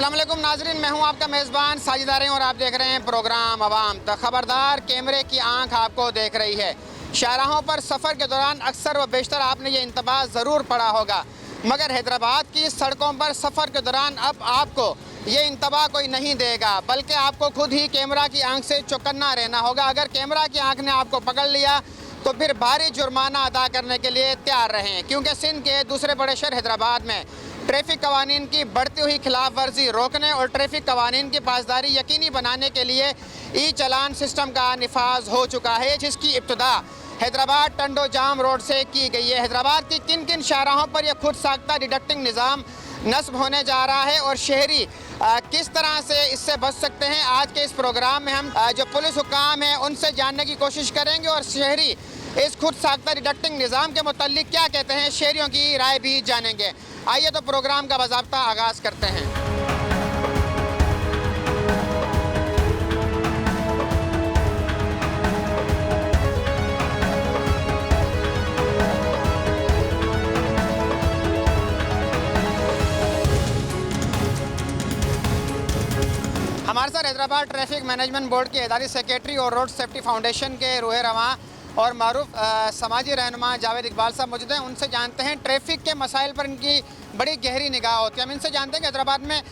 अस्सलाम वालेकुम नाजरीन, मैं हूं आपका मेज़बान साजिद आरिफ और आप देख रहे हैं प्रोग्राम अवाम। तो खबरदार, कैमरे की आंख आपको देख रही है। शाहराहों पर सफ़र के दौरान अक्सर व बेशतर आपने ये इंतबाह ज़रूर पढ़ा होगा, मगर हैदराबाद की सड़कों पर सफ़र के दौरान अब आपको ये इंतबाह कोई नहीं देगा, बल्कि आपको खुद ही कैमरा की आंख से चौकन्ना रहना होगा। अगर कैमरा की आंख ने आपको पकड़ लिया तो फिर भारी जुर्माना अदा करने के लिए तैयार रहें, क्योंकि सिंध के दूसरे बड़े शहर हैदराबाद में ट्रैफिक कवानीन की बढ़ती हुई खिलाफ वर्जी रोकने और ट्रैफिक कवानीन की पासदारी यकीनी बनाने के लिए ई चलान सिस्टम का निफाज हो चुका है, जिसकी इब्तिदा हैदराबाद टंडो जाम रोड से की गई है। हैदराबाद की किन किन शाहराहों पर यह खुद साख्ता डिडक्टिंग निज़ाम नस्ब होने जा रहा है और शहरी किस तरह से इससे बच सकते हैं, आज के इस प्रोग्राम में हम जो पुलिस हुकाम हैं उनसे जानने की कोशिश करेंगे और शहरी इस खुद साख्ता डिडक्टिंग निज़ाम के मुताल्लिक क्या कहते हैं, शहरियों की राय भी जानेंगे। आइए तो प्रोग्राम का बाज़ाब्ता आगाज़ करते हैं। हमारे साथ हैदराबाद ट्रैफिक मैनेजमेंट बोर्ड के इदारी सेक्रेटरी और रोड सेफ्टी फाउंडेशन के रूह रवां और मारूफ समाजी रहनुमा जावेद इकबाल साहब मौजूद हैं। उनसे जानते हैं ट्रैफिक के मसाइल पर इनकी बड़ी गहरी निगाह होती है। हम इनसे जानते हैं कि हैदराबाद में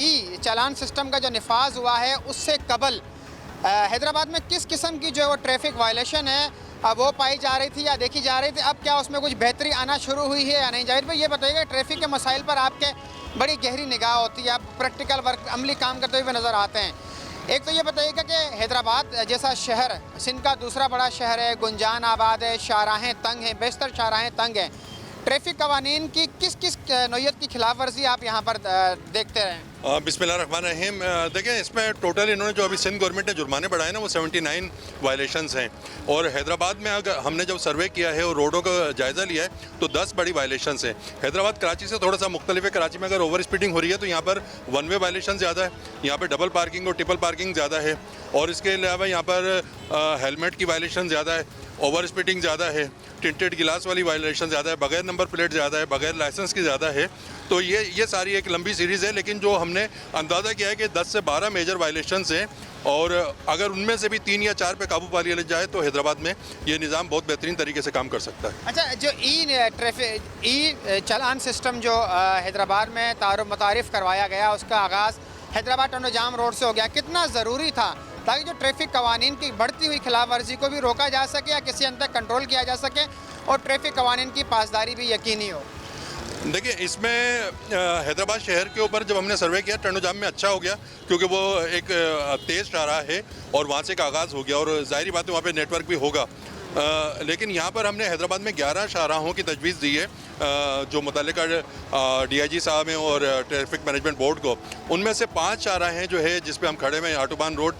ई चालान सिस्टम का जो निफाज हुआ है उससे कबल हैदराबाद में किस किस्म की जो वो ट्रैफिक वायलेशन है वो पाई जा रही थी या देखी जा रही थी, अब क्या उसमें कुछ बेहतरी आना शुरू हुई है या नहीं। जाहिर भाई ये बताइएगा, ट्रैफिक के मसाइल पर आपके बड़ी गहरी निगाह होती है, आप प्रैक्टिकल वर्क अमली काम करते हुए नज़र आते हैं। एक तो ये बताइएगा कि हैदराबाद जैसा शहर सिंध का दूसरा बड़ा शहर है, गुंजान आबाद है, शाहराहें तंग हैं, बेशतर शाहराहें तंग हैं, ट्रैफिक कवानीन की किस किस नौयत की खिलाफ वर्जी आप यहाँ पर देखते हैं? बिस्मिल्लाहिर्रहमानिर्रहीम। देखें, इसमें टोटल इन्होंने जो अभी सिंध गवर्नमेंट ने जुर्माने बढ़ाए ना वो 79 वायलेशंस हैं, और हैदराबाद में अगर हमने जब सर्वे किया है और रोडों का जायज़ा लिया है तो 10 बड़ी वायलेशंस हैं। हैदराबाद कराची से थोड़ा सा मुख्तलिफ है। कराची में अगर ओवर स्पीडिंग हो रही है तो यहाँ पर वन वे वायलेशन ज़्यादा है, यहाँ पर डबल पार्किंग और ट्रिपल पार्किंग ज़्यादा है, और इसके अलावा यहाँ पर हेलमेट की वायलेशन ज़्यादा है, ओवर स्पीडिंग ज़्यादा है, टिंटेड गिलास वाली वायलेशन ज़्यादा है, बगैर नंबर प्लेट ज़्यादा है, बगैर लाइसेंस की ज़्यादा है। तो ये सारी एक लंबी सीरीज़ है, लेकिन जो हमने अंदाज़ा किया है कि 10 से 12 मेजर वायलेशंस हैं, और अगर उनमें से भी 3 या 4 पे काबू पा लिया जाए तो हैदराबाद में ये निज़ाम बहुत बेहतरीन तरीके से काम कर सकता है। अच्छा, जो ई चालान सिस्टम जो हैदराबाद में मुतारिफ़ करवाया गया, उसका आगाज़ हैदराबाद टंडो जाम रोड से हो गया, कितना ज़रूरी था ताकि जो ट्रैफिक कवानीन की बढ़ती हुई खिलाफ वर्जी को भी रोका जा सके या किसी हद तक कंट्रोल किया जा सके और ट्रैफिक कवानीन की पासदारी भी यकीनी हो? देखिए, इसमें हैदराबाद शहर के ऊपर जब हमने सर्वे किया टंडो जाम में अच्छा हो गया, क्योंकि वो एक तेज़ शाहराह है और वहाँ से एक आगाज़ हो गया, और ज़ाहिर बात है वहाँ पे नेटवर्क भी होगा। लेकिन यहाँ पर हमने हैदराबाद में 11 शाहराहों की तजवीज़ दी है जो मुतल्लिका DIG साहब हैं और ट्रैफिक मैनेजमेंट बोर्ड को। उनमें से 5 शाहराहें जो है जिस पे हम खड़े हैं, आटोबान रोड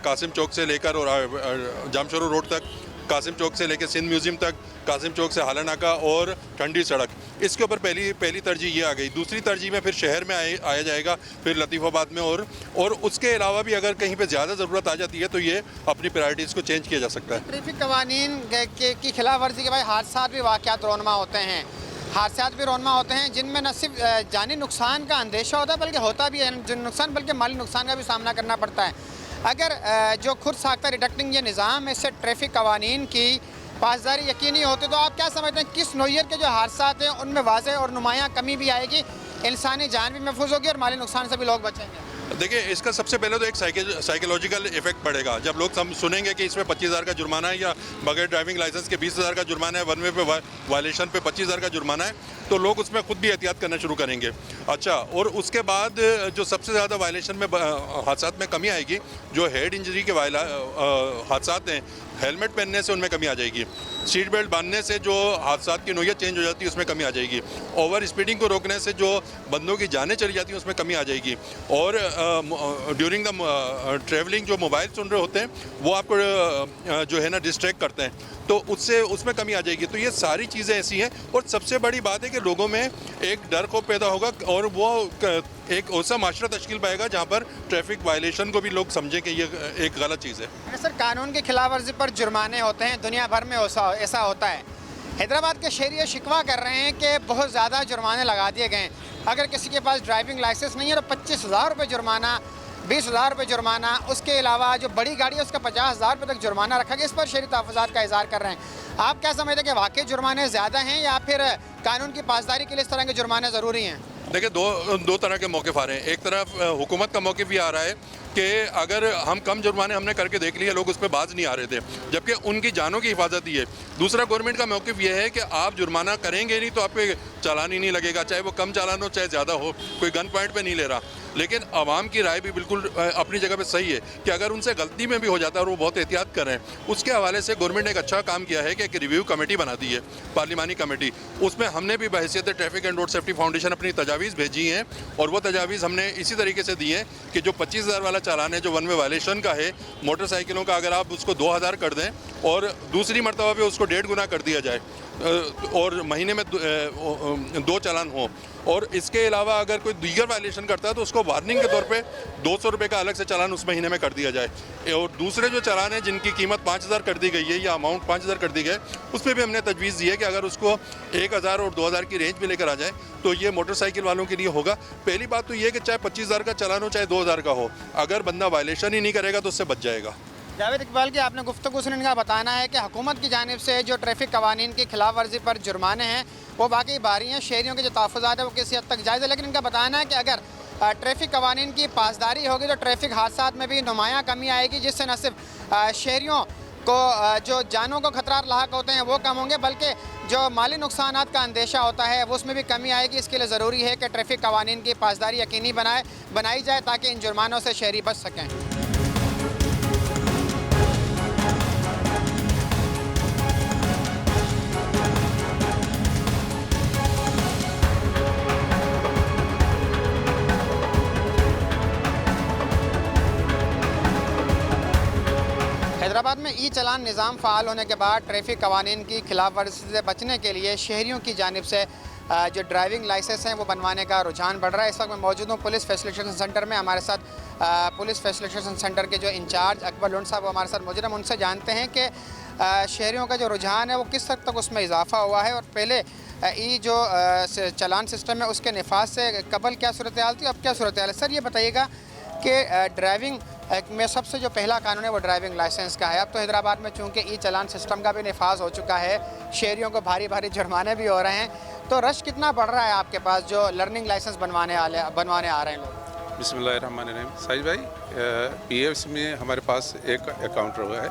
कासिम चौक से लेकर और जामशरू रोड तक, कासिम चौक से लेकर सिंध म्यूज़ियम तक, कासिम चौक से हाला नाका और ठंडी सड़क, इसके ऊपर पहली तरजीह ये आ गई। दूसरी तरजीह में फिर शहर में आया जाएगा, फिर लतीफ़ाबाद में, और उसके अलावा भी अगर कहीं पे ज़्यादा ज़रूरत आ जाती है तो ये अपनी प्रायोरिटीज़ को चेंज किया जा सकता है। ट्रैफिक कवानीन की खिलाफ वर्जी के बाद हादसा भी वाक़यात रोनमा होते हैं, हादसात भी रोनमा होते हैं, जिनमें न सिर्फ जानी नुकसान का अंदेशा होता है बल्कि होता भी है नुकसान, बल्कि माली नुकसान का भी सामना करना पड़ता है। अगर जो खुद साख्ता डिडक्टिंग ये निज़ाम है, इससे ट्रैफिक कवानीन की पासदारी यकीनी होती तो आप क्या समझते हैं किस नौयत के जो हादसात हैं उनमें वाज़ेह और नुमायाँ कमी भी आएगी, इंसानी जान भी महफूज होगी और माली नुकसान से भी लोग बचेंगे? देखिए, इसका सबसे पहले तो एक साइकोलॉजिकल इफेक्ट पड़ेगा। जब लोग सुनेंगे कि इसमें 25,000 का जुर्माना है या बगैर ड्राइविंग लाइसेंस के 20,000 का जुर्माना है, वन वे पे वायलेशन पे 25,000 का जुर्माना है, तो लोग उसमें खुद भी एहतियात करना शुरू करेंगे। अच्छा, और उसके बाद जो सबसे ज़्यादा वायलेशन में हादसात में कमी आएगी, जो हेड इंजरी के हादसात हैं, हेलमेट पहनने से उनमें कमी आ जाएगी, सीट बेल्ट बांधने से जो हादसात की नौयत चेंज हो जाती है उसमें कमी आ जाएगी, ओवर स्पीडिंग को रोकने से जो बंदों की जानें चली जाती हैं उसमें कमी आ जाएगी, और ड्यूरिंग द ट्रैवलिंग जो मोबाइल सुन रहे होते हैं वो आपको जो है ना डिस्ट्रैक्ट करते हैं, तो उसमें कमी आ जाएगी। तो ये सारी चीज़ें ऐसी हैं, और सबसे बड़ी बात है कि लोगों में एक डर खौफ पैदा होगा और वो एक ऐसा माशरा तश्कील पाएगा जहाँ पर ट्रैफिक वायलेशन को भी लोग समझें कि ये एक गलत चीज़ है। सर, कानून की खिलाफ वर्जी पर जुर्माने होते हैं, दुनिया भर में ऐसा होता है। हैदराबाद के शहरी शिकवा कर रहे हैं कि बहुत ज़्यादा जुर्माने लगा दिए गए हैं। अगर किसी के पास ड्राइविंग लाइसेंस नहीं है तो 25,000 रुपये जुर्माना, 20,000 रुपये जुर्माना, उसके अलावा जो बड़ी गाड़ी है उसका 50,000 रुपये तक जुर्माना रखा गया। इस पर शहरी तहफ़्फ़ुज़ात का इज़हार कर रहे हैं। आप क्या समझते हैं कि वाकई जुर्माने ज़्यादा हैं या फिर कानून की पासदारी के लिए इस तरह के जुर्माने ज़रूरी हैं? देखिए, दो तरह के मौक़िफ़ आ रहे हैं। एक तरफ हुकूमत का मौक़िफ़ ये आ रहा है कि अगर हम कम जुर्माने हमने करके देख लिए, लोग उस पर बाज नहीं आ रहे थे, जबकि उनकी जानों की हिफाजत ही है। दूसरा गवर्नमेंट का मौक़िफ़ ये है कि आप जुर्माना करेंगे नहीं तो आप पे चालान ही नहीं लगेगा, चाहे वो कम चालान हो चाहे ज़्यादा हो, कोई गन पॉइंट पे नहीं ले रहा। लेकिन आवाम की राय भी बिल्कुल अपनी जगह पे सही है कि अगर उनसे गलती में भी हो जाता है और वो बहुत एहतियात कर रहे हैं, उसके हवाले से गवर्नमेंट ने एक अच्छा काम किया है कि एक रिव्यू कमेटी बना दी है, पार्लिमानी कमेटी। उसमें हमने भी बहैसियत traffic and road safety foundation अपनी तजावीज़ भेजी हैं और वो तजावीज़ हमने इसी तरीके से दी हैं कि जो 25,000 वाला चालान है, जो वन वे वायलेशन का है मोटरसाइकिलों का, अगर आप उसको 2,000 कर दें और दूसरी मरतबा पे उसको 1.5 गुना कर दिया जाए और महीने में 2 चालान हो, और इसके अलावा अगर कोई दीगर वायलेशन करता है तो उसको वार्निंग के तौर पे 200 रुपये का अलग से चालान उस महीने में कर दिया जाए। और दूसरे जो चालान है जिनकी कीमत 5,000 कर दी गई है या अमाउंट 5,000 कर दी गई, उस पर भी हमने तजवीज़ दी है कि अगर उसको 1,000 और 2,000 की रेंज में लेकर आ जाए तो ये मोटरसाइकिल वालों के लिए होगा। पहली बात तो ये है कि चाहे 25,000 का चालान हो चाहे 2,000 का हो, अगर बंदा वायलेशन ही नहीं करेगा तो उससे बच जाएगा। जावेद इकबाल की आपने गुफ्तगू सुनने का बताना है कि हुकूमत की जानिब से जो ट्रैफिक कवानीन की खिलाफ वर्जी पर जुर्माने हैं वो बाकी भारी हैं, शहरियों के जो तहफ़्फ़ुज़ात है वो किसी हद तक जायज़ है, लेकिन इनका बताना है कि अगर ट्रैफिक कवानीन की पासदारी होगी तो ट्रैफिक हादसात में भी नुमायाँ कमी आएगी, जिससे न सिर्फ शहरियों को जो जानों को खतरा लाक होते हैं वो कम होंगे, बल्कि जो माली नुकसानात का अंदेशा होता है वो उसमें भी कमी आएगी। इसके लिए ज़रूरी है कि ट्रैफिक कवानीन की पासदारी यकीनी बनाई जाए ताकि इन जुर्मानों से शहरी बच सकें। हैदराबाद में ई चलान निज़ाम फ़ाल होने के बाद ट्रैफिक कवानीन की खिलाफ वर्जी से बचने के लिए शहरियों की जानिब से जो ड्राइविंग लाइसेंस हैं वो बनवाने का रुझान बढ़ रहा है। इस वक्त मैं मौजूद हूँ पुलिस फैसिलिटेशन सेंटर में। हमारे साथ पुलिस फैसिलिटेशन सेंटर के जो इंचार्ज अकबर लुंड साहब वो हमारे साथ मौजूद हैं। उनसे जानते हैं कि शहरियों का जो रुझान है वो किस हद तक उसमें इजाफा हुआ है और पहले ई जो चलान सिस्टम है उसके नफाज से कबल क्या सूरत हाल थी, अब क्या सूरत हाल है। सर ये बताइएगा कि ड्राइविंग में सबसे जो पहला कानून है वो ड्राइविंग लाइसेंस का है। अब तो हैदराबाद में चूँकि ई चलान सिस्टम का भी नफाज हो चुका है, शहरियों को भारी भारी जुर्माने भी हो रहे हैं, तो रश कितना बढ़ रहा है आपके पास जो लर्निंग लाइसेंस बनवाने आ रहे हैं लोग? बिस्मिल्लाहिर्रहमानिर्रहीम। साहिब भाई, पीएफ्स में हमारे पास एक काउंटर हुआ है,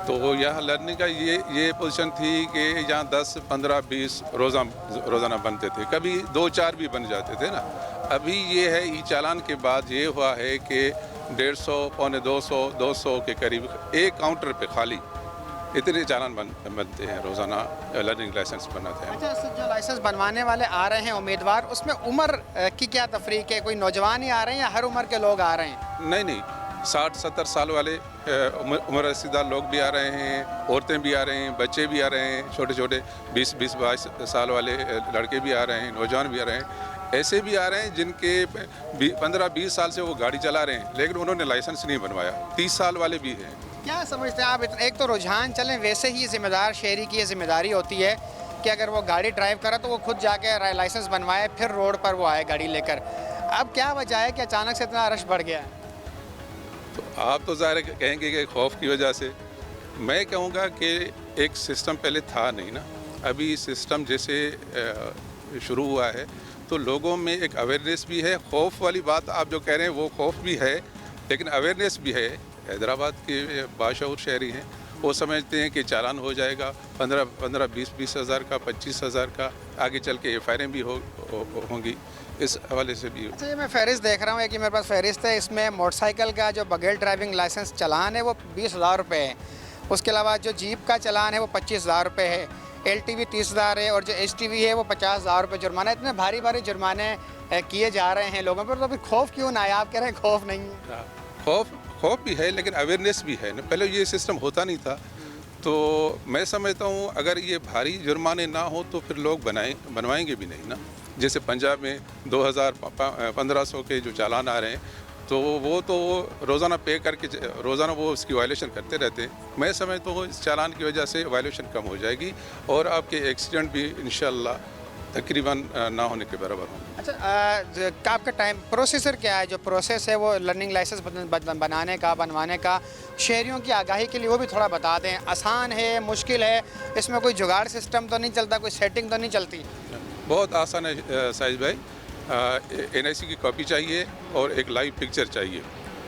तो यहाँ लर्निंग का ये पोजीशन थी कि यहाँ 10, 15, 20 रोज़ाना बनते थे, कभी 2-4 भी बन जाते थे ना। अभी ये है ई चालान के बाद ये हुआ है कि 150, पौने 200 के करीब एक काउंटर पे खाली इतने चालान बनते हैं रोज़ाना, लर्निंग लाइसेंस बनाते हैं। अच्छा, जो लाइसेंस बनवाने वाले आ रहे हैं उम्मीदवार, उसमें उम्र की क्या तफरीक है? कोई नौजवान ही आ रहे हैं या हर उम्र के लोग आ रहे हैं? नहीं, 60-70 साल वाले उम्र रसीदार लोग भी आ रहे हैं, औरतें भी आ रहे हैं, बच्चे भी आ रहे हैं, छोटे छोटे 20-22 साल वाले लड़के भी आ रहे हैं, नौजवान भी आ रहे हैं। ऐसे भी आ रहे हैं जिनके 15-20 साल से वो गाड़ी चला रहे हैं लेकिन उन्होंने लाइसेंस नहीं बनवाया, 30 साल वाले भी हैं। क्या समझते हैं आप? एक तो रुझान चलें, वैसे ही ज़िम्मेदार शहरी की ये जिम्मेदारी होती है कि अगर वो गाड़ी ड्राइव करे तो वो खुद जाके लाइसेंस बनवाए फिर रोड पर वो आए गाड़ी लेकर। अब क्या वजह है कि अचानक से इतना रश बढ़ गया है? तो आप तो ज़ाहिर कहेंगे कि खौफ की वजह से, मैं कहूँगा कि एक सिस्टम पहले था नहीं ना, अभी सिस्टम जैसे शुरू हुआ है तो लोगों में एक अवेयरनेस भी है। खौफ वाली बात आप जो कह रहे हैं वो खौफ भी है लेकिन अवेयरनेस भी है। हैदराबाद के बाशऊर शहरी हैं, वो समझते हैं कि चालान हो जाएगा 15-20 हज़ार का, 25,000 का, आगे चल के एफआईआर भी होंगी, इस हवाले से भी। अच्छा, ये मैं फहरिस्त देख रहा हूँ, एक मेरे पास फहरिस्त है, इसमें मोटरसाइकिल का जो बगैर ड्राइविंग लाइसेंस चलान है वो 20,000 रुपये है, उसके अलावा जो जीप का चलान है वो 25,000 रुपये है, LTV 30,000 है और जो HTV है वो 50,000 रुपये जुर्माना। इतने भारी भारी जुर्माने किए जा रहे हैं लोगों पर, तो अभी खौफ क्यों ना आया? आप कह रहे हैं खौफ नहीं है। खौफ भी है लेकिन अवेयरनेस भी है ना। पहले ये सिस्टम होता नहीं था, तो मैं समझता हूँ अगर ये भारी जुर्माने ना हो तो फिर लोग बनवाएंगे भी नहीं ना। जैसे पंजाब में 2,000-1,500 के जो चालान आ रहे हैं तो वो रोज़ाना पे करके रोज़ाना वो उसकी वायलेशन करते रहते हैं। मैं समझता हूँ इस चालान की वजह से वायलेशन कम हो जाएगी और आपके एक्सीडेंट भी इंशाल्लाह तकरीबन ना होने के बराबर होंगे। अच्छा आपका टाइम प्रोसेसर क्या है, जो प्रोसेस है वो लर्निंग लाइसेंस बनाने का बनवाने का, शहरियों की आगाही के लिए वो भी थोड़ा बता दें। आसान है, मुश्किल है, इसमें कोई जुगाड़ सिस्टम तो नहीं चलता, कोई सेटिंग तो नहीं चलती? बहुत आसान है साहिल भाई। NIC की कॉपी चाहिए और एक लाइव पिक्चर चाहिए,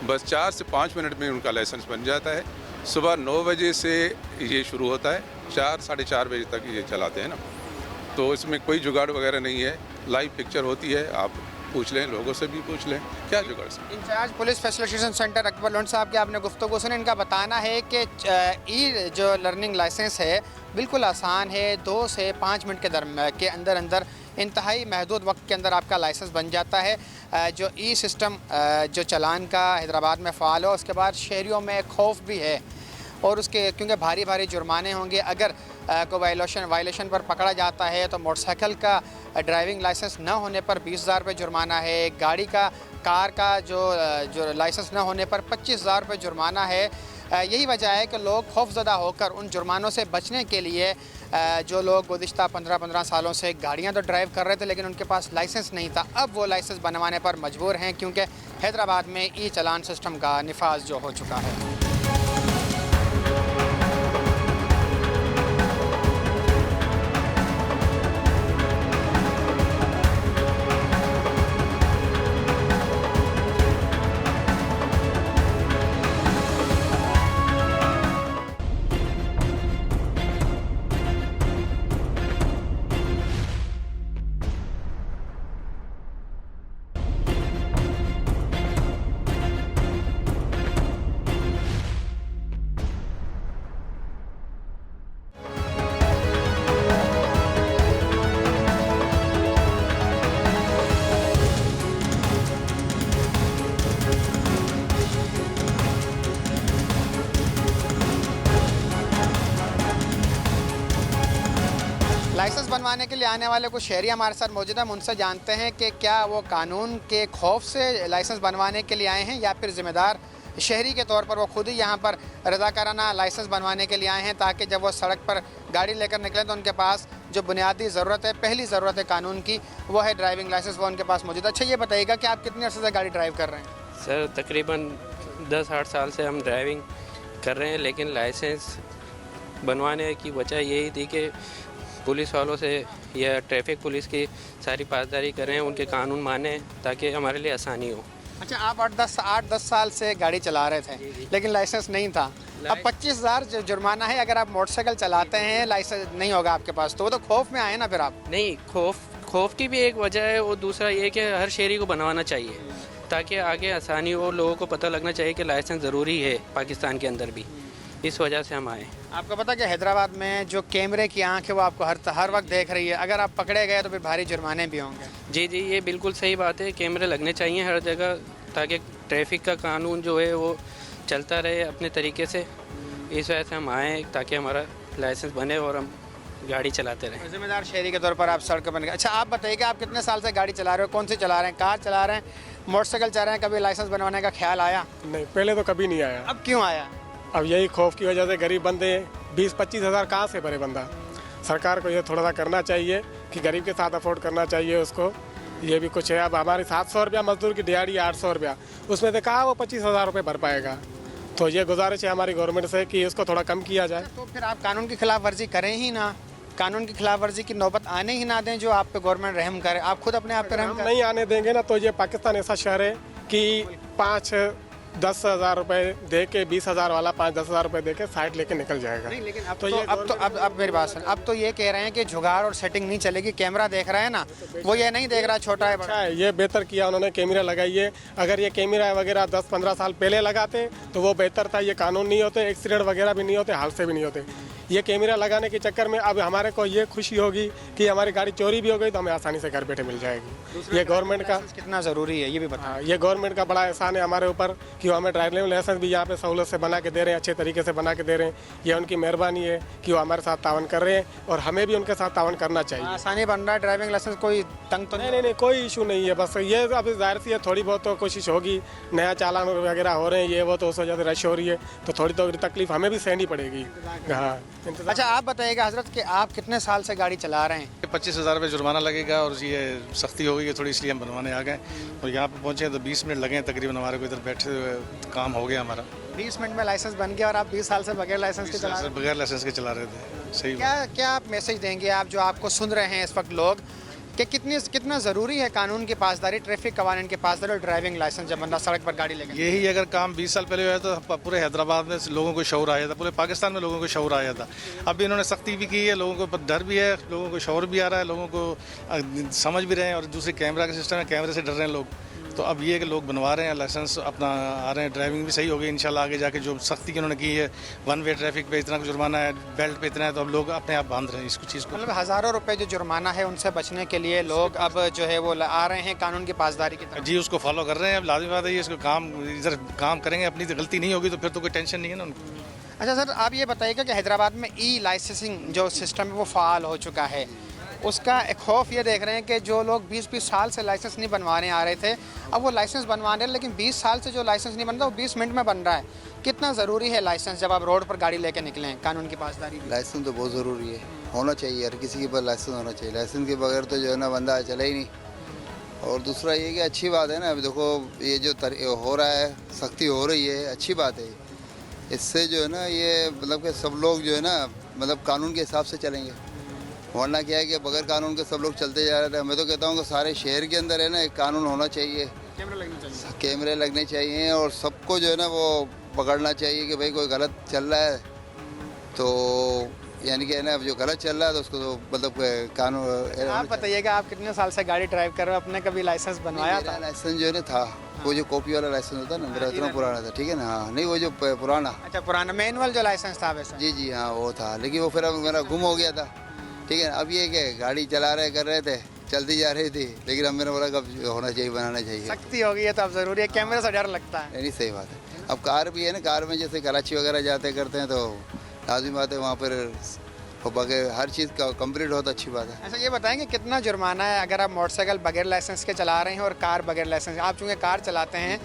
बस 4 से 5 मिनट में उनका लाइसेंस बन जाता है। सुबह 9 बजे से ये शुरू होता है, 4 साढ़े 4 बजे तक ये चलाते हैं ना, तो इसमें कोई जुगाड़ वगैरह नहीं है। लाइव पिक्चर होती है, आप पूछ लें, लोगों से भी पूछ लें, क्या जुगाड़ से। In charge police facilitation centre Akbar Lone साहब के आपने गुफ्तगू सुनी, इनका बताना है कि ई जो लर्निंग लाइसेंस है बिल्कुल आसान है, 2 से 5 मिनट के अंदर अंदर इंतहाई महदूद वक्त के अंदर आपका लाइसेंस बन जाता है। जो ई सिस्टम जो चालान का हैदराबाद में फ़ाल हो, उसके बाद शहरियों में खौफ भी है और उसके क्योंकि भारी भारी जुर्माने होंगे। अगर कोई वायलेशन पर पकड़ा जाता है तो मोटरसाइकिल का ड्राइविंग लाइसेंस न होने पर 20,000 रुपये जुर्माना है, गाड़ी का कार का जो लाइसेंस न होने पर 25,000 रुपये जुर्माना है। यही वजह है कि लोग खौफजदा होकर उन जुर्मानों से बचने के लिए जो लोग गुज़िश्ता 15-15 सालों से गाड़ियां तो ड्राइव कर रहे थे लेकिन उनके पास लाइसेंस नहीं था, अब वो लाइसेंस बनवाने पर मजबूर हैं क्योंकि हैदराबाद में ई चालान सिस्टम का निफाज जो हो चुका है। लाइसेंस बनवाने के लिए आने वाले कुछ शहरी हमारे साथ मौजूद हैं, हम उनसे जानते हैं कि क्या वो कानून के खौफ से लाइसेंस बनवाने के लिए आए हैं या फिर ज़िम्मेदार शहरी के तौर पर वो खुद ही यहाँ पर रज़ाकाराना लाइसेंस बनवाने के लिए आए हैं ताकि जब वो सड़क पर गाड़ी लेकर निकलें तो उनके पास जो बुनियादी ज़रूरत है, पहली ज़रूरत है कानून की, वो है ड्राइविंग लाइसेंस, वो उनके पास मौजूद है। अच्छा ये बताइएगा कि आप कितने अर्से से गाड़ी ड्राइव कर रहे हैं? सर तकरीबन 10-8 साल से हम ड्राइविंग कर रहे हैं, लेकिन लाइसेंस बनवाने की वजह यही थी कि पुलिस वालों से या ट्रैफिक पुलिस की सारी पासदारी करें, उनके कानून माने ताकि हमारे लिए आसानी हो। अच्छा, आप 8-10 साल से गाड़ी चला रहे थे लेकिन लाइसेंस नहीं था, अब 25,000 जुर्माना है अगर आप मोटरसाइकिल चलाते हैं, लाइसेंस नहीं होगा आपके पास, तो वो तो खौफ में आए ना फिर आप? नहीं, खौफ की भी एक वजह है और दूसरा ये कि हर शहरी को बनवाना चाहिए ताकि आगे आसानी हो, लोगों को पता लगना चाहिए कि लाइसेंस ज़रूरी है पाकिस्तान के अंदर भी, इस वजह से हम आए। आपको पता कि हैदराबाद में जो कैमरे की आंख है वो आपको हर वक्त देख रही है, अगर आप पकड़े गए तो फिर भारी जुर्माने भी होंगे। जी जी, ये बिल्कुल सही बात है, कैमरे लगने चाहिए हर जगह ताकि ट्रैफिक का कानून जो है वो चलता रहे अपने तरीके से। इस वजह से हम आए ताकि हमारा लाइसेंस बने और हम गाड़ी चलाते रहें। जिम्मेदार शहरी के तौर पर आप सड़क बन गए। अच्छा आप बताइए कि आप कितने साल से गाड़ी चला रहे हो, कौन सी चला रहे हैं, कार चला रहे हैं, मोटरसाइकिल चला रहे हैं, कभी लाइसेंस बनवाने का ख्याल आया? नहीं, पहले तो कभी नहीं आया। अब क्यों आया? अब यही खौफ की वजह से गरीब बंदे 20-25 हज़ार कहाँ से भरे बंदा। सरकार को ये थोड़ा सा करना चाहिए कि गरीब के साथ अफोर्ड करना चाहिए उसको, ये भी कुछ है। अब हमारी 700 रुपया मजदूर की दिहाड़ी 800 रुपया, उसमें से कहाँ वो 25,000 रुपये भर पाएगा। तो ये गुजारिश है हमारी गवर्नमेंट से कि इसको थोड़ा कम किया जाए। तो फिर आप कानून की खिलाफ वर्जी करें ही ना, कानून की खिलाफ वर्जी की नौबत आने ही ना दें जो आप पे गवर्नमेंट रहम करे, आप खुद अपने आप पे रहम हम करें। नहीं आने देंगे ना तो ये पाकिस्तान ऐसा शहर है कि 5-10 हज़ार रुपये दे के 20,000 वाला 5-10 हज़ार रुपये दे के साइड लेके निकल जाएगा। नहीं लेकिन अब तो तो ये अब मेरी बात सुन, अब तो ये कह रहे हैं कि जुगाड़ और सेटिंग नहीं चलेगी, कैमरा देख रहा है ना, वो ये नहीं देख रहा छोटा है बड़ा अच्छा है, ये बेहतर किया उन्होंने, कैमरा लगाइए। अगर ये कैमरा वगैरह 10-15 साल पहले लगाते तो वो बेहतर था, ये कानून नहीं होते, एक्सीडेंट वगैरह भी नहीं होते, हादसे भी नहीं होते। ये कैमरा लगाने के चक्कर में अब हमारे को ये खुशी होगी कि हमारी गाड़ी चोरी भी हो गई तो हमें आसानी से घर बैठे मिल जाएगी। ये गवर्नमेंट का कितना ज़रूरी है ये भी बता। हाँ, ये गवर्नमेंट का बड़ा एहसान है हमारे ऊपर कि वो हमें ड्राइविंग लाइसेंस भी यहाँ पे सहूलत से बना के दे रहे हैं, अच्छे तरीके से बना के दे रहे हैं। ये उनकी मेहरबानी है कि वो हमारे साथ तावन कर रहे हैं और हमें भी उनके साथ तावन करना चाहिए। आसानी बन रहा है ड्राइविंग लाइसेंस, कोई तंग तो नहीं नहीं नहीं, कोई इशू नहीं है। बस ये अब जाहिर सी है थोड़ी बहुत तो कोशिश होगी, नया चालान वगैरह हो रहे हैं ये वो, तो उस वजह से रश हो रही है, तो थोड़ी तो तकलीफ हमें भी सहनी पड़ेगी। हाँ, अच्छा आप बताइएगा हजरत कि आप कितने साल से गाड़ी चला रहे हैं? 25,000 रुपये जुर्माना लगेगा और ये सख्ती हो गई है थोड़ी, इसलिए हम बनवाने आ गए और यहाँ पे पहुँचे तो 20 मिनट लगे तकरीबन हमारे को, इधर बैठे हुए काम हो गया हमारा। 20 मिनट में लाइसेंस बन गया और आप 20 साल से बगैर लाइसेंस के चला रहे हैं। बगैर लाइसेंस के चला रहे थे। सही क्या आप मैसेज देंगे, आप जो आपको सुन रहे हैं इस वक्त लोग, कि कितना ज़रूरी है कानून की पासदारी, ट्रैफिक कवानीन की पासदारी और ड्राइविंग लाइसेंस जब बंदा सड़क पर गाड़ी लेकर? यही अगर काम 20 साल पहले हुआ तो पूरे हैदराबाद में लोगों को शौर आया था, पूरे पाकिस्तान में लोगों को शौर आया था। अभी इन्होंने सख्ती भी की है, लोगों को डर भी है, लोगों को शौर भी आ रहा है, लोगों को समझ भी रहे हैं और दूसरे कैमरा का सिस्टम है, कैमरे से डर रहे हैं लोग। तो अब ये है कि लोग बनवा रहे हैं लाइसेंस अपना, आ रहे हैं, ड्राइविंग भी सही हो गई इंशाल्लाह। आगे जाके जो सख्ती की उन्होंने की है, 1 वे ट्रैफिक पे इतना जुर्माना है, बेल्ट पे इतना है, तो अब लोग अपने आप बांध रहे हैं इसको चीज़ को। मतलब हज़ारों रुपए जो जुर्माना है उनसे बचने के लिए लोग अब जो है वो आ रहे हैं कानून की पासदारी की तरफ। जी, उसको फॉलो कर रहे हैं। अब लाजमी बात है, ये इसको काम इधर काम करेंगे, अपनी तो गलती नहीं होगी तो फिर तो कोई टेंशन नहीं है ना उनको। अच्छा सर, आप ये बताइएगा कि हैदराबाद में ई लाइसेंसिंग जो सिस्टम है वो फ़ाल हो चुका है, उसका एक खौफ ये देख रहे हैं कि जो लोग 20-20 साल से लाइसेंस नहीं बनवाने आ रहे थे, अब वो लाइसेंस बनवा रहे हैं, लेकिन 20 साल से जो लाइसेंस नहीं बन रहा वो 20 मिनट में बन रहा है। कितना ज़रूरी है लाइसेंस जब आप रोड पर गाड़ी लेके निकलें, कानून की पासदारी? लाइसेंस तो बहुत ज़रूरी है, होना चाहिए, हर किसी के पास लाइसेंस होना चाहिए। लाइसेंस के बगैर तो जो है ना बंदा चले ही नहीं। और दूसरा ये कि अच्छी बात है ना, अभी देखो ये जो हो रहा है, सख्ती हो रही है, अच्छी बात है। इससे जो है ना ये मतलब कि सब लोग जो है ना मतलब कानून के हिसाब से चलेंगे, वरना क्या है कि बगैर कानून के सब लोग चलते जा रहे थे। मैं तो कहता हूँ कि सारे शहर के अंदर है ना एक कानून होना चाहिए, कैमरे लगने चाहिए और सबको जो है ना वो पकड़ना चाहिए कि भाई कोई गलत चल रहा है तो यानी कि है ना जो गलत चल रहा है तो उसको तो मतलब कानून। आप बताइएगा आप कितने साल से गाड़ी ड्राइव कर रहे हो, अपने कभी लाइसेंस बनवाया था? लाइसेंस जो है ना था वो जो कॉपी वाला लाइसेंस होता है ना, मेरा इतना पुराना था, ठीक है ना। हाँ, नहीं वो जो पुराना। अच्छा, पुराना मैनुअल जो लाइसेंस था वैसे? जी जी हाँ वो था, लेकिन वो फिर अब मेरा गुम हो गया था, ठीक है। अब ये कि गाड़ी चला रहे कर रहे थे, चलती जा रही थी, लेकिन अब मैंने बोला कब होना चाहिए, बनाना चाहिए। सख्ती हो गई है तो अब ज़रूरी है, कैमरे से डर लगता है। नहीं सही बात है। अब कार भी है ना, कार में जैसे कराची वगैरह जाते करते हैं तो लाजमी बात है वहाँ पर बगैर हर चीज़ का कंप्लीट हो तो अच्छी बात है। अच्छा ये बताएंगे कितना जुर्माना है अगर आप मोटरसाइकिल बगैर लाइसेंस के चला रहे हैं और कार बगैर लाइसेंस? आप चूँकि कार चलाते हैं,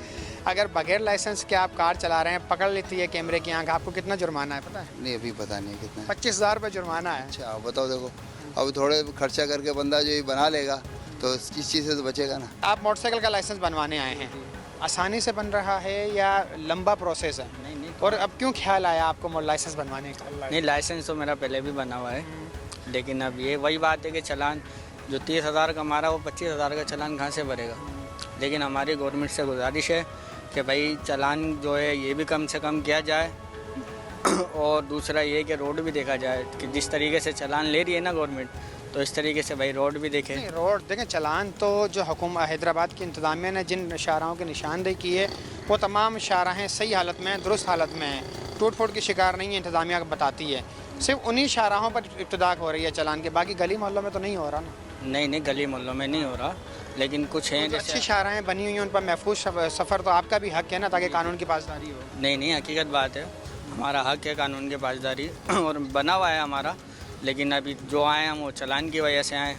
अगर बगैर लाइसेंस के आप कार चला रहे हैं, पकड़ लेती है कैमरे की आंख, आपको कितना जुर्माना है पता है? नहीं अभी पता नहीं कितना। 25,000 रुपये जुर्माना है। अच्छा बताओ, देखो अब थोड़े खर्चा करके बंदा जो ये बना लेगा तो इस चीज़ से तो बचेगा ना। आप मोटरसाइकिल का लाइसेंस बनवाने आए हैं, आसानी से बन रहा है या लंबा प्रोसेस है? नहीं, और अब क्यों ख्याल आया आपको लाइसेंस बनवाने का? नहीं, लाइसेंस तो मेरा पहले भी बना हुआ है, लेकिन अब ये वही बात है कि चालान जो 30,000 का मारा वो 25,000 का चालान कहाँ से भरेगा। लेकिन हमारी गवर्नमेंट से गुजारिश है कि भाई चालान जो है ये भी कम से कम किया जाए और दूसरा ये कि रोड भी देखा जाए कि जिस तरीके से चालान ले रही है ना गवर्नमेंट, तो इस तरीके से भाई रोड भी देखें। रोड देखें, चालान तो जो हुकूमत हैदराबाद की इंतज़ामिया ने जिन शाहराहों की निशानदेही की है वो तमाम शाहराहें सही हालत में, दुरुस्त हालत में हैं, टूट फूट की शिकार नहीं है, इंतज़ामिया बताती है। सिर्फ उन्हीं शाहराहों पर इब्तिदा हो रही है चालान के, बाकी गली मोहल्लों में तो नहीं हो रहा ना? नहीं, गली मोहल्लों में नहीं हो रहा, लेकिन कुछ हैं जो अच्छी शाहराहें बनी हुई हैं उन पर महफूज सफ़र, तो आपका भी हक है ना ताकि कानून की पासदारी हो। नहीं, हकीकत बात है, हमारा हक है कानून की पासदारी और बना हुआ है हमारा, लेकिन अभी जो आए हम वो चालान की वजह से आए।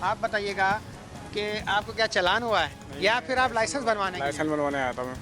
आप बताइएगा कि आपको क्या चालान हुआ है या फिर आप लाइसेंस बनवाने? लाइसेंस बनवाने आया था मैं,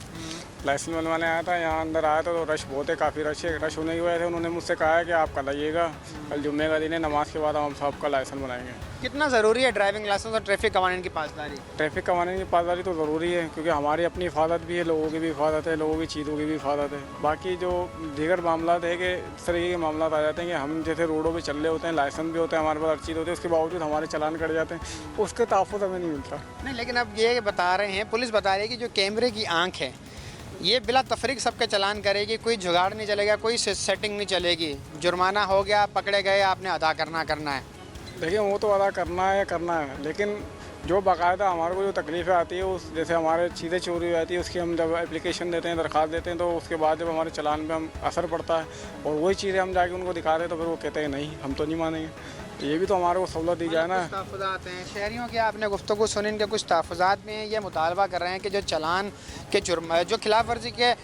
लाइसेंस बनवाने आया था। यहाँ अंदर आया था तो रश बहुत है, काफ़ी रश होने की वजह से उन्होंने मुझसे कहा है कि आप कल आइएगा, कल जुम्मे का दिन है, नमाज के बाद हम सबका लाइसेंस बनाएंगे। कितना ज़रूरी है ड्राइविंग लाइसेंस और ट्रैफिक कवानीन की पासदारी? ट्रैफिक कवानीन की पासदारी तो ज़रूरी है, क्योंकि हमारी अपनी हिफाजत भी है, लोगों की भी हिफाजत है, लोगों की चीज़ों की भी हिफाजत है। बाकी जो दीगर मामला है कि इस तरीके के मामला आ जाते हैं कि हम जैसे रोडों पर चल रहे होते हैं, लाइसेंस भी होता है हमारे पास, हर चीज़ होती है, उसके बावजूद हमारे चालान कट जाते हैं, उसके तहफ़्फ़ुज़ हमें नहीं मिलता। नहीं, लेकिन अब ये बता रहे हैं, पुलिस बता रही है कि जो कैमरे की आँख है ये बिला तफरीक सबके चालान करेगी, कोई जुगाड़ नहीं चलेगा, कोई सेटिंग नहीं चलेगी। जुर्माना हो गया, पकड़े गए, आपने अदा करना है। देखिए वो तो अदा करना है, लेकिन जो बाकायदा हमारे को जो तकलीफ़ें आती है उस जैसे हमारे चीज़ें चोरी हो जाती है उसकी हम जब एप्लीकेशन देते हैं दरख्वास्त देते हैं तो उसके बाद जब हमारे चालान पे हम असर पड़ता है और वही चीज़ें हम जाके उनको दिखाते हैं तो फिर वो कहते हैं नहीं हम तो नहीं मानेंगे। ये भी तो हमारे को सहूलत दी जाए ना। तहफ़्फ़ुज़ात हैं शहरियों के, आपने गुफ्तगू सुनी, इनके कुछ तहफ़्फ़ुज़ात में ये मुतालबा कर रहे हैं कि जो चालान के जो खिलाफ वर्जी के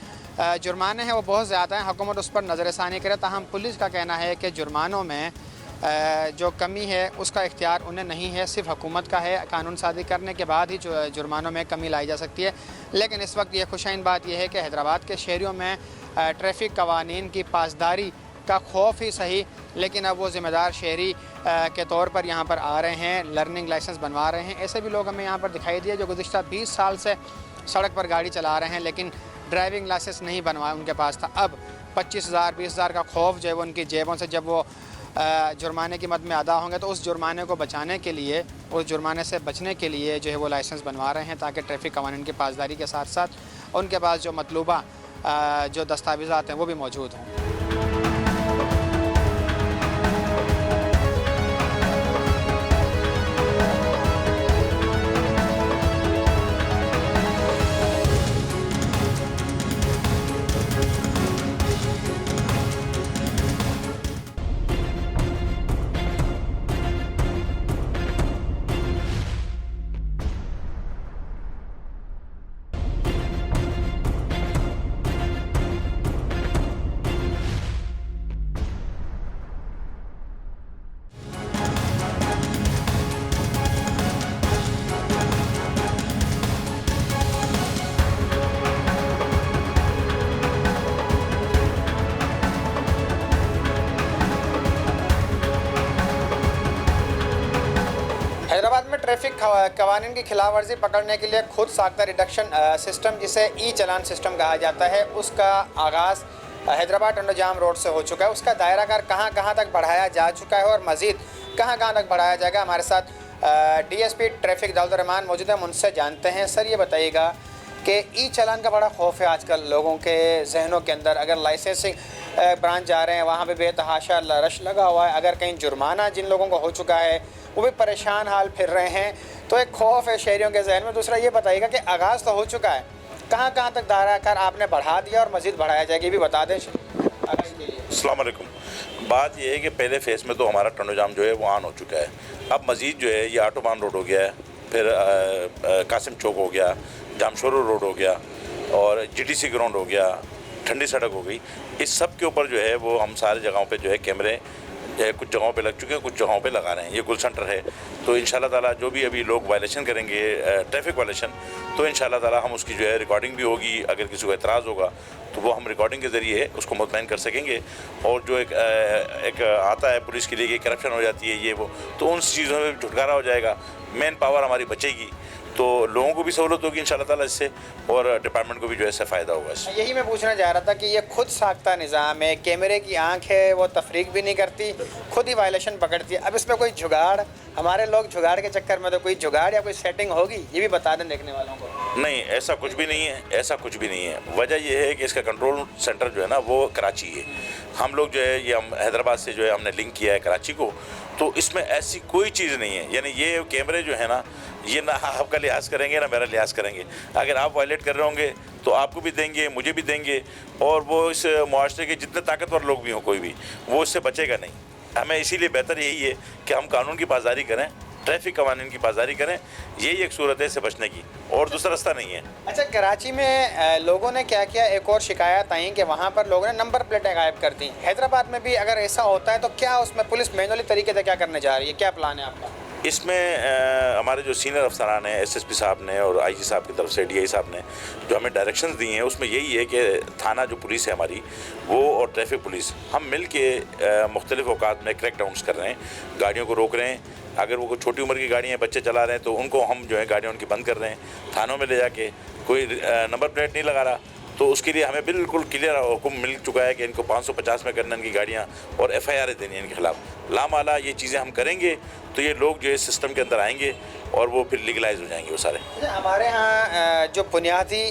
जुर्माने हैं वो बहुत ज़्यादा हैं, हुकूमत उस पर नज़रसानी करे। ताहम पुलिस का कहना है कि जुर्मानों में जो कमी है उसका इख्तियार उन्हें नहीं है, सिर्फ हुकूमत का है। कानून साज़ी करने के बाद ही जुर्मानों में कमी लाई जा सकती है। लेकिन इस वक्त ये खुशाइन बात यह है कि हैदराबाद के शहरियों में ट्रैफिक कवानीन की पासदारी का खौफ ही सही, लेकिन अब वो ज़िम्मेदार शहरी के तौर पर यहाँ पर आ रहे हैं, लर्निंग लाइसेंस बनवा रहे हैं। ऐसे भी लोग हमें यहाँ पर दिखाई दिए जो गुज़िश्ता 20 साल से सड़क पर गाड़ी चला रहे हैं लेकिन ड्राइविंग लाइसेंस नहीं बनवाया उनके पास था। अब 25,000 20,000 का खौफ जो है वो उनकी जेबों से जब वो जुर्माने की मद में अदा होंगे तो उस जुर्माने को बचाने के लिए, उस जुर्माने से बचने के लिए जो है वो लाइसेंस बनवा रहे हैं ताकि ट्रैफिक कवानीन की पासदारी के साथ साथ उनके पास जो मतलूबा जो दस्तावेज़ात हैं वो भी मौजूद हों। हैदराबाद में ट्रैफिक कवानीन की खिलाफ वर्जी पकड़ने के लिए खुद साख्ता रिडक्शन सिस्टम, जिसे ई चालान सिस्टम कहा जाता है, उसका आगाज़ हैदराबाद टंडोजाम रोड से हो चुका है। उसका दायराकार कहाँ कहाँ तक बढ़ाया जा चुका है और मज़ीद कहाँ कहाँ तक बढ़ाया जाएगा, हमारे साथ DSP ट्रैफिक दाऊद रहमान मौजूद है, उनसे जानते हैं। सर ये बताइएगा कि ई चालान का बड़ा खौफ है आजकल लोगों के जहनों के अंदर। अगर लाइसेंसिंग ब्रांच जा रहे हैं वहाँ पे बेतहाशा रश लगा हुआ है, अगर कहीं जुर्माना जिन लोगों को हो चुका है वो भी परेशान हाल फिर रहे हैं, तो एक खौफ है शहरियों के जहन में। दूसरा ये बताइएगा कि आगाज़ तो हो चुका है, कहाँ कहाँ तक दायराकार आपने बढ़ा दिया और मज़ीद बढ़ाया जाएगा, ये भी बता दें आगाज़ के लिए। अस्सलाम वालेकुम। बात यह है कि पहले फेज़ में तो हमारा टंडोजाम जो है वो ऑन हो चुका है। अब मज़ीद जो है ये ऑटोबान रोड हो गया है, फिर कासिम चौक हो गया, जामशोरो रोड हो गया और GTC ग्राउंड हो गया, ठंडी सड़क हो गई। इस सब के ऊपर जो है वो हम सारे जगहों पे जो है कैमरे कुछ जगहों पे लग चुके हैं, कुछ जगहों पे लगा रहे हैं। ये गुल सेंटर है, तो इंशाल्लाह ताला जो भी अभी लोग वायलेशन करेंगे ट्रैफिक वायलेशन, तो इंशाल्लाह ताला हम उसकी जो है रिकॉर्डिंग भी होगी। अगर किसी को एतराज़ होगा तो वो हम रिकॉर्डिंग के ज़रिए उसको मुतमईन कर सकेंगे। और जो एक आता है पुलिस के लिए कि करप्शन हो जाती है ये वो, तो उन चीज़ों में छुटकारा हो जाएगा, मैन पावर हमारी बचेगी, तो लोगों को भी सहूलत होगी इंशाल्लाह ताला इससे, और डिपार्टमेंट को भी जो है इससे फ़ायदा होगा इससे। यही मैं पूछना चाह रहा था कि ये खुद साख्ता निज़ाम है, कैमरे की आंख है, वो तफरीक भी नहीं करती, खुद ही वायलेशन पकड़ती है। अब इसमें कोई जुगाड़, हमारे लोग जुगाड़ के चक्कर में तो कोई जुगाड़ या कोई सेटिंग होगी, ये भी बता दें देखने वालों को। नहीं, ऐसा कुछ भी नहीं है, ऐसा कुछ भी नहीं है। वजह यह है कि इसका कंट्रोल सेंटर जो है ना वो कराची है। हम लोग जो है ये हम हैदराबाद से जो है हमने लिंक किया है कराची को, तो इसमें ऐसी कोई चीज़ नहीं है। यानी ये कैमरे जो है ना, ये ना आपका लिहाज करेंगे ना मेरा लिहाज करेंगे। अगर आप वायलेट कर रहे होंगे तो आपको भी देंगे, मुझे भी देंगे, और वो इस मुआशरे के जितने ताकतवर लोग भी हों कोई भी, वो इससे बचेगा नहीं। हमें इसीलिए बेहतर यही है कि हम कानून की पासदारी करें, ट्रैफिक कवानीन की पासदारी करें, यही एक सूरत है इससे बचने की, और दूसरा रास्ता नहीं है। अच्छा, कराची में लोगों ने क्या किया, एक और शिकायत आई कि वहाँ पर लोगों ने नंबर प्लेटें गायब कर दी। हैदराबाद में भी अगर ऐसा होता है तो क्या उसमें पुलिस मैनुअली तरीके से क्या करने जा रही है, क्या प्लान है आपका? इसमें हमारे जो सीनियर अफसरान हैं, SSP साहब ने और IG साहब की तरफ से DI साहब ने जो हमें डायरेक्शंस दी हैं, उसमें यही है कि थाना जो पुलिस है हमारी वो और ट्रैफिक पुलिस हम मिल के मुख्तलिफ औकात में क्रैक डाउन्स कर रहे हैं, गाड़ियों को रोक रहे हैं। अगर वो छोटी उम्र की गाड़ियाँ बच्चे चला रहे हैं तो उनको हम जो है गाड़ियाँ उनकी बंद कर रहे हैं, थानों में ले जाके कोई नंबर प्लेट नहीं लगा रहा, तो उसके लिए हमें बिल्कुल क्लियर हुक्म मिल चुका है कि इनको 550 में करना इनकी गाड़ियाँ, और FIR देनी है इनके खिलाफ। लामाला ये चीज़ें हम करेंगे तो ये लोग जो है सिस्टम के अंदर आएंगे और वो फिर लीगलाइज हो जाएंगे वो सारे। हमारे यहाँ जो बुनियादी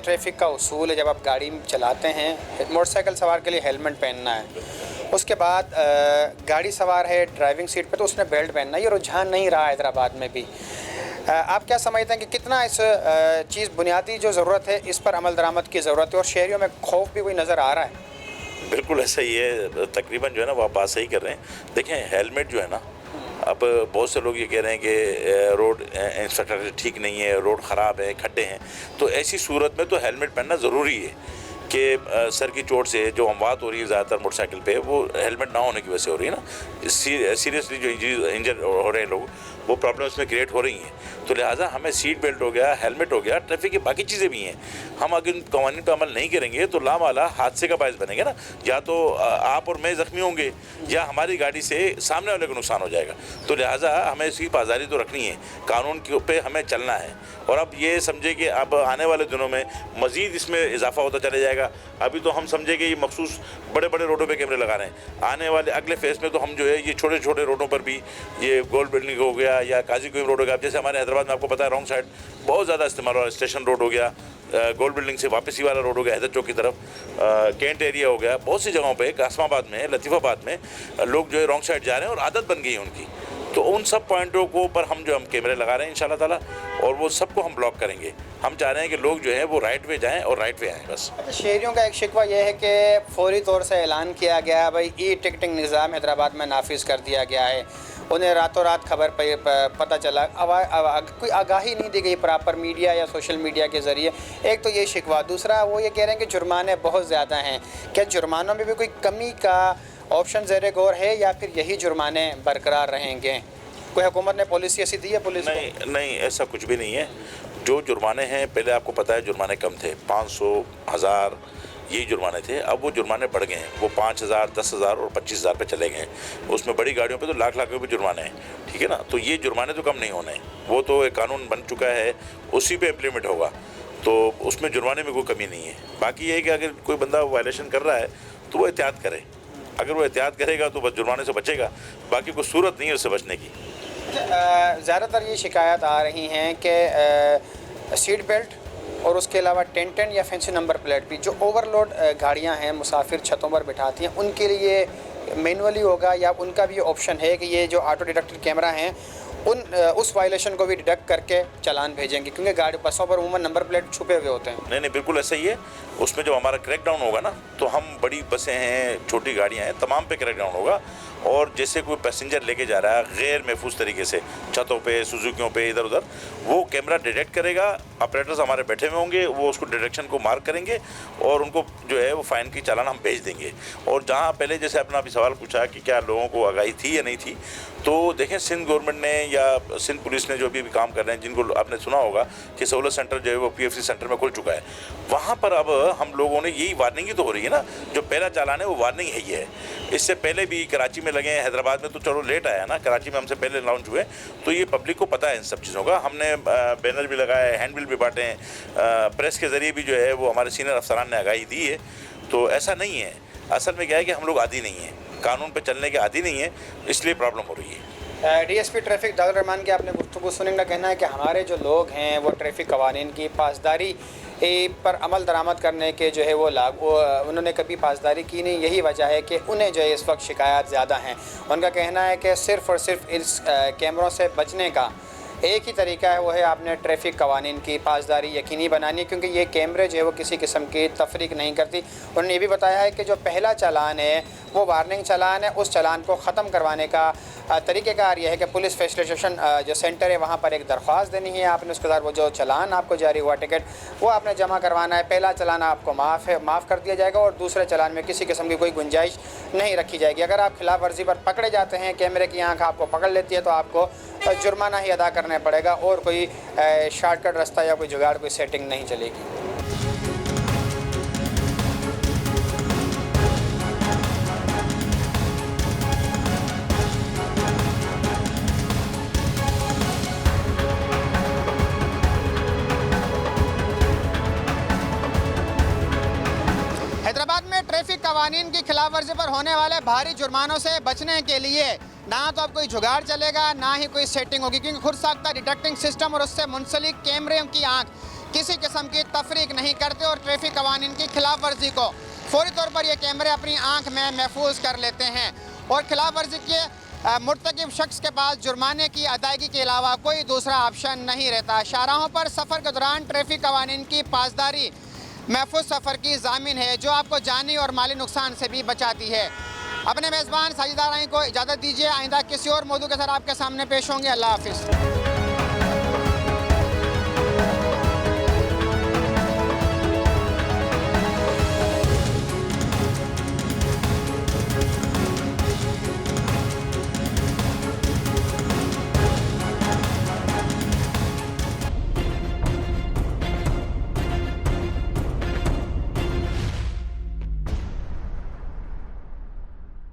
ट्रैफिक का उसूल है, जब आप गाड़ी चलाते हैं, मोटरसाइकिल सवार के लिए हेलमेट पहनना है, उसके बाद गाड़ी सवार है ड्राइविंग सीट पे तो उसने बेल्ट पहनना है। ये रुझान नहीं रहा हैदराबाद में भी। आप क्या समझते हैं कि कितना इस चीज़ बुनियादी जो ज़रूरत है इस पर अमल दरामद की ज़रूरत है और शहरियों में खौफ भी कोई नज़र आ रहा है? बिल्कुल ऐसा ही है, तकरीबन जो है ना वो आप बात सही कर रहे हैं। देखें हेलमेट जो है ना, अब बहुत से लोग ये कह रहे हैं कि रोड इंफ्रास्ट्रक्चर ठीक नहीं है, रोड ख़राब है, खड्डे हैं, तो ऐसी सूरत में तो हेलमेट पहनना ज़रूरी है कि सर की चोट से जो अमवात हो रही है ज़्यादातर मोटरसाइकिल पे, वो हेलमेट ना होने की वजह से हो रही है ना। सीरियसली जो इंजर हो रहे हैं लोग, वो प्रॉब्लम इसमें क्रिएट हो रही हैं। तो लिहाजा हमें सीट बेल्ट हो गया, हेलमेट हो गया, ट्रैफिक की बाकी चीज़ें भी हैं, हम अगर इन कवानीन पर अमल नहीं करेंगे तो लामाला हादसे का बायस बनेंगे ना। या तो आप और मैं ज़ख्मी होंगे या हमारी गाड़ी से सामने वाले को नुकसान हो जाएगा। तो लिहाजा हमें इसकी पासदारी तो रखनी है, कानून के पे हमें चलना है। और अब ये समझे कि अब आने वाले दिनों में मज़ीद इसमें इजाफा होता चले जाएगा। अभी तो हम समझे कि ये मखसूस बड़े बड़े रोडों पे कैमरे लगा रहे हैं, आने वाले अगले फेज़ में तो हम जो है ये छोटे छोटे रोडों पर भी, ये गोल्ड बिल्डिंग हो गया या काजी क्वीम रोड हो गया, जैसे हमारे हैदराबाद में आपको पता है रॉन्ग साइड बहुत ज़्यादा इस्तेमाल हो रहा है, स्टेशन रोड हो गया, गोल्ड बिल्डिंग से वापसी वाला रोड हो गया हैदर चौक की तरफ, कैंट एरिया हो गया, बहुत सी जगहों पे कासमाबाद में, लतीफ़ाबाद में लोग जो है रॉन्ग साइड जा रहे हैं और आदत बन गई है उनकी। तो उन सब पॉइंटों को पर हम जो हम कैमरे लगा रहे हैं इंशाल्लाह ताला, और वो सबको हम ब्लॉक करेंगे। हम चाह रहे हैं कि लोग जो है वो राइट वे जाएं और राइट वे आएँ बस। अच्छा, शहरियों का एक शिकवा यह है कि फौरी तौर से ऐलान किया गया भाई ई टिकटिंग निज़ाम हैदराबाद में नाफिज कर दिया गया है, उन्हें रातों रात खबर पता चला, कोई आगाही नहीं दी गई प्रॉपर मीडिया या सोशल मीडिया के ज़रिए। एक तो ये शिकवा, दूसरा वो ये कह रहे हैं कि जुर्माने बहुत ज़्यादा हैं। क्या जुर्मानों में भी कोई कमी का ऑप्शन ज़ेर गौर है या फिर यही जुर्माने बरकरार रहेंगे? कोई हुकूमत ने पॉलिसी ऐसी दी है पुलिस को? नहीं, ऐसा कुछ भी नहीं है। जो जुर्माने हैं, पहले आपको पता है जुर्माने कम थे, 500, 1000 यही जुर्माने थे। अब वो जुर्माने बढ़ गए हैं, वो 5000, 10,000 और 25,000 पे चले गए हैं। उसमें बड़ी गाड़ियों पे तो लाख लाख रुपये जुर्माने हैं, ठीक है ना। तो ये जुर्माने तो कम नहीं होने, वो तो एक कानून बन चुका है, उसी पे इम्प्लीमेंट होगा, तो उसमें जुर्माने में कोई कमी नहीं है। बाकी ये है कि अगर कोई बंदा वायलेशन कर रहा है तो वो एहतियात करे, अगर वो एहतियात करेगा तो बस जुर्माने से बचेगा, बाकी कोई सूरत नहीं है उससे बचने की। ज़्यादातर ये शिकायत आ रही हैं कि सीट बेल्ट और उसके अलावा टेंटेन या फैंसी नंबर प्लेट भी, जो ओवरलोड गाड़ियां हैं मुसाफिर छतों पर बिठाती हैं, उनके लिए मैनुअली होगा या उनका भी ऑप्शन है कि ये जो ऑटो डिटेक्टेड कैमरा हैं उस वायलेशन को भी डिटेक्ट करके चालान भेजेंगे, क्योंकि गाड़ी बसों पर उमूमन नंबर प्लेट छुपे हुए होते हैं। नहीं, बिल्कुल ऐसा ही है। उसमें जो हमारा क्रैकडाउन होगा ना, तो हम बड़ी बसें हैं, छोटी गाड़ियां हैं, तमाम पे क्रैकडाउन होगा। और जैसे कोई पैसेंजर लेके जा रहा है गैर महफूज तरीके से छतों पे, सुजुकियों पे, इधर उधर, वो कैमरा डिटेक्ट करेगा, ऑपरेटर्स हमारे बैठे हुए होंगे, वो उसको डिटेक्शन को मार्क करेंगे और उनको जो है वो फ़ाइन की चालान हम भेज देंगे। और जहाँ पहले जैसे अपना अभी सवाल पूछा कि क्या लोगों को आगाही थी या नहीं थी, तो देखें सिंध गवर्नमेंट ने या सिंध पुलिस ने जो भी काम कर रहे हैं, जिनको आपने सुना होगा कि सहूलत सेंटर जो है वो PFC सेंटर में खुल चुका है, वहाँ पर अब हम लोगों ने यही वार्निंग ही तो हो रही है ना, जो पहला चालान है वो वार्निंग है ही है। इससे पहले भी कराची में लगे हैं, हैदराबाद में तो चलो लेट आया ना, कराची में हमसे पहले लॉन्च हुए, तो ये पब्लिक को पता है इन सब चीज़ों का। हमने बैनर भी लगाए, हैंडबिल भी बांटे हैं, प्रेस के ज़रिए भी जो है वो हमारे सीनियर अफसरान ने आगाही दी है। तो ऐसा नहीं है, असल में क्या है कि हम लोग आदी नहीं हैं, कानून पे चलने के आदी नहीं है, इसलिए प्रॉब्लम हो रही है। DSP ट्रैफिक दाऊद रहमान के आपने गुफ्तगू सुनने का कहना है कि हमारे जो लोग हैं वो ट्रैफिक कवानीन की पासदारी पर अमल दरामद करने के जो है वो उन्होंने कभी पासदारी की नहीं, यही वजह है कि उन्हें जो है इस वक्त शिकायत ज़्यादा हैं। उनका कहना है कि सिर्फ़ और सिर्फ इस कैमरों से बचने का एक ही तरीका है, वो है आपने ट्रैफिक कवानीन की पासदारी यकीनी बनानी, क्योंकि ये कैमरे जो है वो किसी किस्म की तफरीक नहीं करती। उन्होंने ये भी बताया है कि जो पहला चालान है वो वार्निंग चालान है, उस चालान को ख़त्म करवाने का तरीक़ेकार यह है कि पुलिस फैसिलिटेशन जो सेंटर है वहाँ पर एक दरख्वास्त देनी है आपने, उसके बाद वो जो चालान आपको जारी हुआ टिकट वो आपने जमा करवाना है। पहला चालान आपको माफ़ कर दिया जाएगा और दूसरे चालान में किसी किस्म की कोई गुंजाइश नहीं रखी जाएगी। अगर आप खिलाफ वर्जी पर पकड़े जाते हैं, कैमरे की आँख आपको पकड़ लेती है, तो आपको जुर्माना ही अदा करना पड़ेगा और कोई शॉर्टकट रास्ता या कोई जुगाड़, कोई सेटिंग नहीं चलेगी। हैदराबाद में ट्रैफिक कवानीन की खिलाफ वर्जी पर होने वाले भारी जुर्मानों से बचने के लिए ना तो अब कोई जुगाड़ चलेगा, ना ही कोई सेटिंग होगी, क्योंकि खुद साख्ता डिटेक्टिंग सिस्टम और उससे मुंसलिक कैमरों की आंख किसी किस्म की तफरीक नहीं करते और ट्रैफिक कवानीन की खिलाफ वर्जी को फौरी तौर पर ये कैमरे अपनी आंख में महफूज कर लेते हैं और खिलाफ वर्जी के मुर्तकिब शख्स के पास जुर्माने की अदायगी के अलावा कोई दूसरा ऑप्शन नहीं रहता। शाहराहों पर सफ़र के दौरान ट्रैफिक कवानीन की पासदारी महफूज सफ़र की ज़ामिन है, जो आपको जानी और माली नुकसान से भी बचाती है। अपने मेज़बान साजिद दाराई को इजाज़त दीजिए। आइंदा किसी और मौजू के साथ आपके सामने पेश होंगे। अल्लाह हाफिज़।